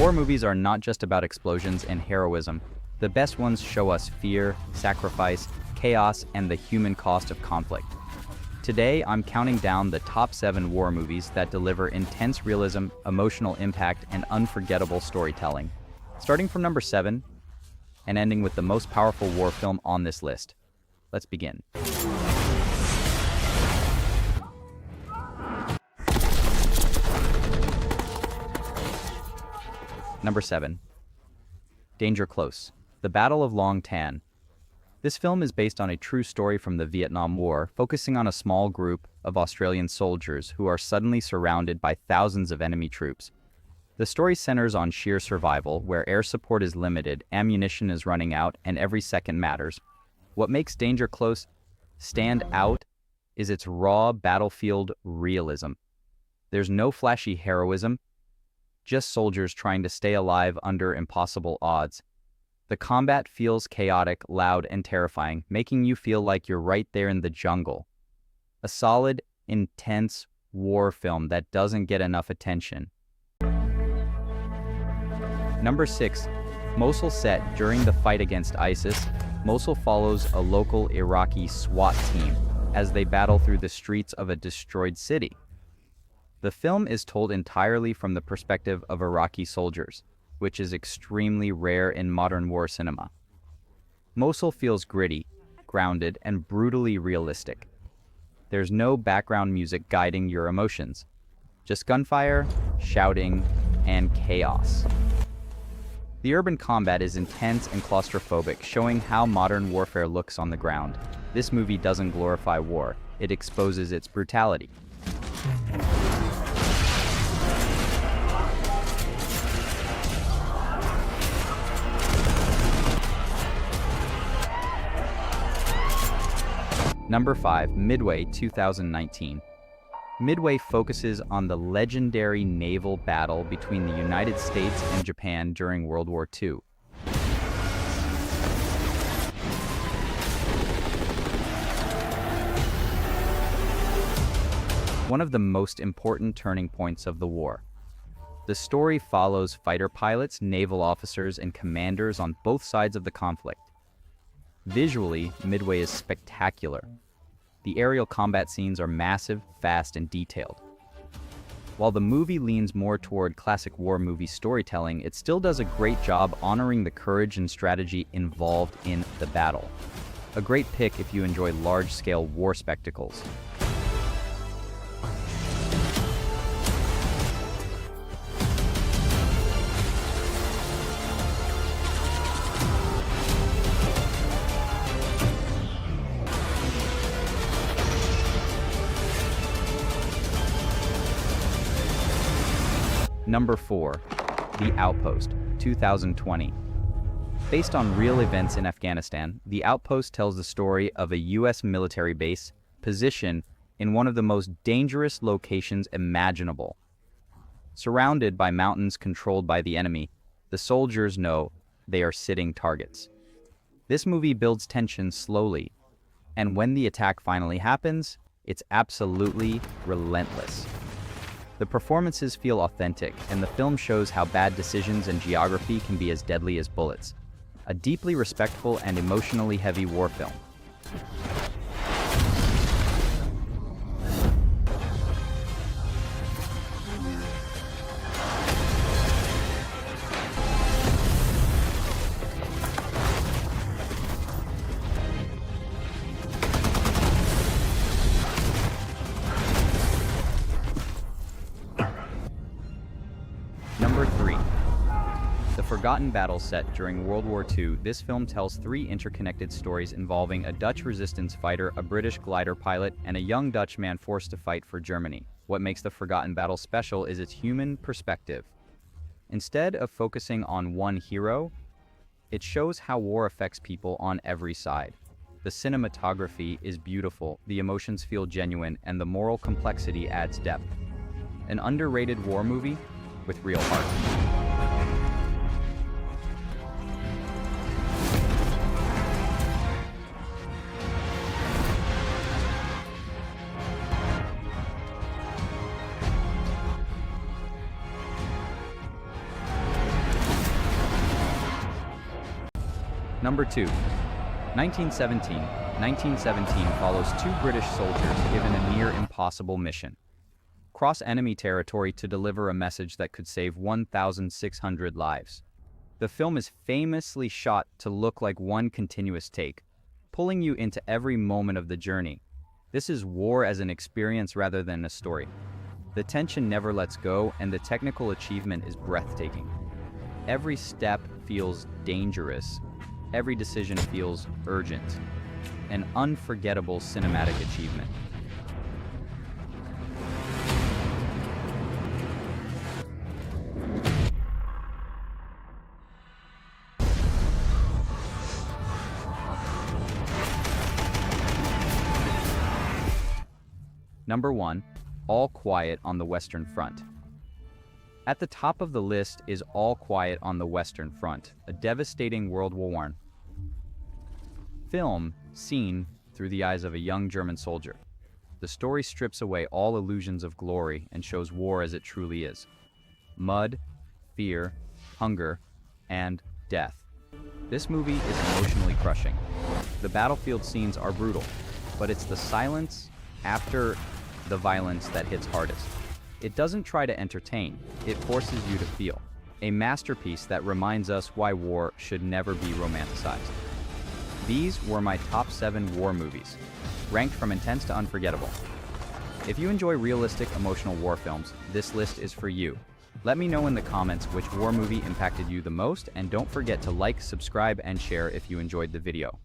War movies are not just about explosions and heroism. The best ones show us fear, sacrifice, chaos, and the human cost of conflict. Today, I'm counting down the top 7 war movies that deliver intense realism, emotional impact, and unforgettable storytelling. Starting from number 7, and ending with the most powerful war film on this list. Let's begin. Number 7. Danger Close. The Battle of Long Tan. This film is based on a true story from the Vietnam War, focusing on a small group of Australian soldiers who are suddenly surrounded by thousands of enemy troops. The story centers on sheer survival, where air support is limited, ammunition is running out, and every second matters. What makes Danger Close stand out is its raw battlefield realism. There's no flashy heroism, just soldiers trying to stay alive under impossible odds. The combat feels chaotic, loud, and terrifying, making you feel like you're right there in the jungle. A solid, intense war film that doesn't get enough attention. Number 6. Mosul. Set during the fight against ISIS, Mosul follows a local Iraqi SWAT team as they battle through the streets of a destroyed city. The film is told entirely from the perspective of Iraqi soldiers, which is extremely rare in modern war cinema. Mosul feels gritty, grounded, and brutally realistic. There's no background music guiding your emotions, just gunfire, shouting, and chaos. The urban combat is intense and claustrophobic, showing how modern warfare looks on the ground. This movie doesn't glorify war, it exposes its brutality. Number 5. Midway, 2019. Midway focuses on the legendary naval battle between the United States and Japan during World War II. One of the most important turning points of the war. The story follows fighter pilots, naval officers, and commanders on both sides of the conflict. Visually, Midway is spectacular. The aerial combat scenes are massive, fast, and detailed. While the movie leans more toward classic war movie storytelling, it still does a great job honoring the courage and strategy involved in the battle. A great pick if you enjoy large-scale war spectacles. Number 4. The Outpost, 2020. Based on real events in Afghanistan, The Outpost tells the story of a U.S. military base positioned in one of the most dangerous locations imaginable. Surrounded by mountains controlled by the enemy, the soldiers know they are sitting targets. This movie builds tension slowly, and when the attack finally happens, it's absolutely relentless. The performances feel authentic, and the film shows how bad decisions and geography can be as deadly as bullets. A deeply respectful and emotionally heavy war film. Number 3. The Forgotten Battle. Set during World War II, this film tells 3 interconnected stories involving a Dutch resistance fighter, a British glider pilot, and a young Dutch man forced to fight for Germany. What makes The Forgotten Battle special is its human perspective. Instead of focusing on one hero, it shows how war affects people on every side. The cinematography is beautiful, the emotions feel genuine, and the moral complexity adds depth. An underrated war movie with real heart. Number 2. 1917. 1917 follows two British soldiers given a near impossible mission. Cross enemy territory to deliver a message that could save 1,600 lives. The film is famously shot to look like one continuous take, pulling you into every moment of the journey. This is war as an experience rather than a story. The tension never lets go, and the technical achievement is breathtaking. Every step feels dangerous. Every decision feels urgent. An unforgettable cinematic achievement. Number 1. All Quiet on the Western Front. At the top of the list is All Quiet on the Western Front, a devastating World War I film seen through the eyes of a young German soldier. The story strips away all illusions of glory and shows war as it truly is. Mud, fear, hunger, and death. This movie is emotionally crushing. The battlefield scenes are brutal, but it's the silence after the violence that hits hardest. It doesn't try to entertain, it forces you to feel. A masterpiece that reminds us why war should never be romanticized. These were my top 7 war movies, ranked from intense to unforgettable. If you enjoy realistic, emotional war films, this list is for you. Let me know in the comments which war movie impacted you the most, and don't forget to like, subscribe, and share if you enjoyed the video.